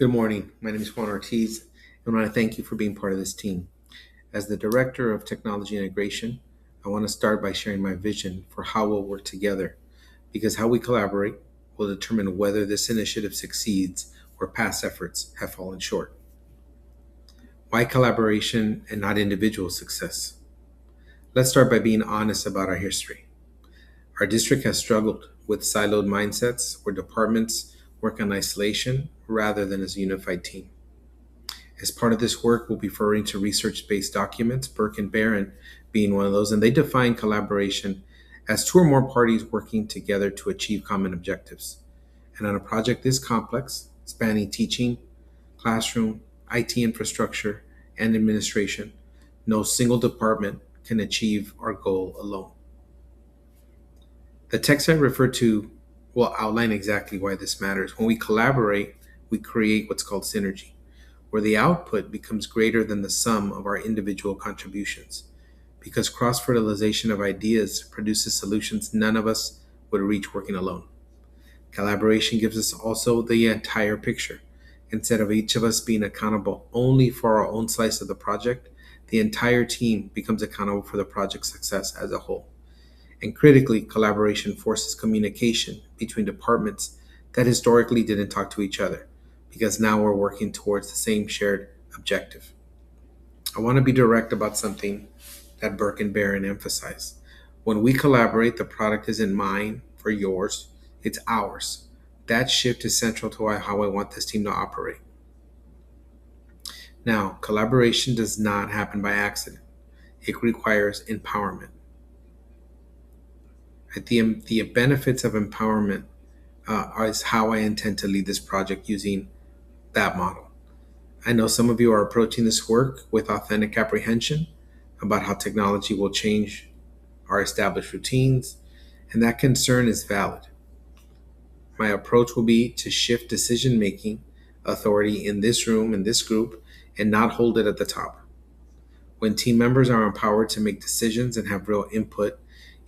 Good morning. My name is Juan Ortiz, and I want to thank you for being part of this team. As the Director of Technology Integration, I want to start by sharing my vision for how we'll work together, because how we collaborate will determine whether this initiative succeeds or past efforts have fallen short. Why collaboration and not individual success? Let's start by being honest about our history. Our district has struggled with siloed mindsets where departments work in isolation rather than as a unified team. As part of this work, we'll be referring to research based documents, Burke and Barron being one of those, and they define collaboration as two or more parties working together to achieve common objectives. And on a project this complex, spanning teaching, classroom, IT infrastructure, and administration, no single department can achieve our goal alone. The text I refer to will outline exactly why this matters. When we collaborate, we create what's called synergy, where the output becomes greater than the sum of our individual contributions. Because cross fertilization of ideas produces solutions none of us would reach working alone. Collaboration gives us also the entire picture. Instead of each of us being accountable only for our own slice of the project, the entire team becomes accountable for the project's success as a whole. And critically, collaboration forces communication between departments that historically didn't talk to each other, because now we're working towards the same shared objective. I want to be direct about something that Burke and Barron emphasize. When we collaborate, the product isn't mine for yours, it's ours. That shift is central to how I want this team to operate. Now, collaboration does not happen by accident. It requires empowerment. The benefits of empowerment is how I intend to lead this project using that model. I know some of you are approaching this work with authentic apprehension about how technology will change our established routines, and that concern is valid. My approach will be to shift decision making authority in this room, in this group, and not hold it at the top. When team members are empowered to make decisions and have real input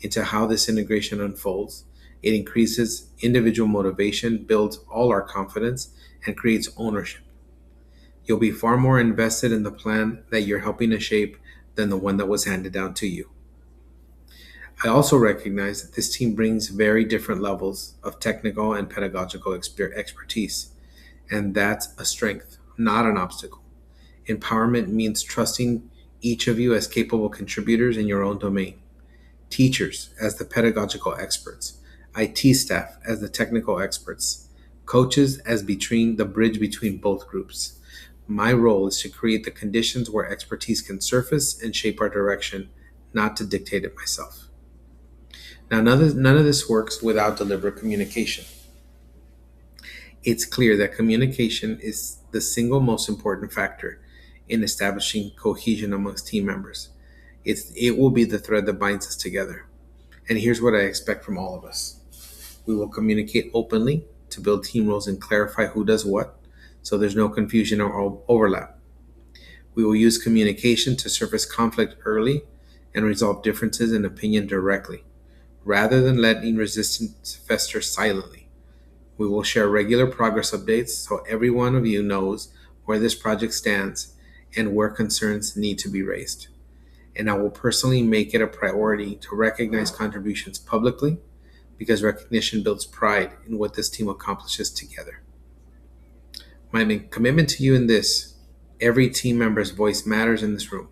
into how this integration unfolds, it increases individual motivation, builds all our confidence, and creates ownership. You'll be far more invested in the plan that you're helping to shape than the one that was handed down to you. I also recognize that this team brings very different levels of technical and pedagogical expertise, and that's a strength, not an obstacle. Empowerment means trusting each of you as capable contributors in your own domain, teachers as the pedagogical experts, IT staff as the technical experts, coaches as between the bridge between both groups. My role is to create the conditions where expertise can surface and shape our direction, not to dictate it myself. Now, none of this works without deliberate communication. It's clear that communication is the single most important factor in establishing cohesion amongst team members. It will be the thread that binds us together. And here's what I expect from all of us. We will communicate openly to build team roles and clarify who does what, so there's no confusion or overlap. We will use communication to surface conflict early and resolve differences in opinion directly, rather than letting resistance fester silently. We will share regular progress updates so every one of you knows where this project stands and where concerns need to be raised. And I will personally make it a priority to recognize contributions publicly, because recognition builds pride in what this team accomplishes together. My commitment to you in this: every team member's voice matters in this room,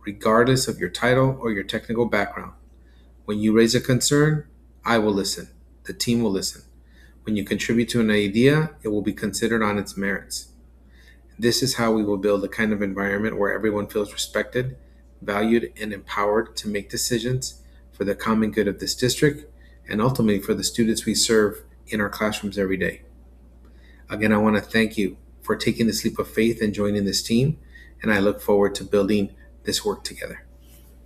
regardless of your title or your technical background. When you raise a concern, I will listen. The team will listen. When you contribute to an idea, it will be considered on its merits. This is how we will build a kind of environment where everyone feels respected, valued, and empowered to make decisions for the common good of this district and ultimately for the students we serve in our classrooms every day. Again, I want to thank you for taking this leap of faith and joining this team, and I look forward to building this work together.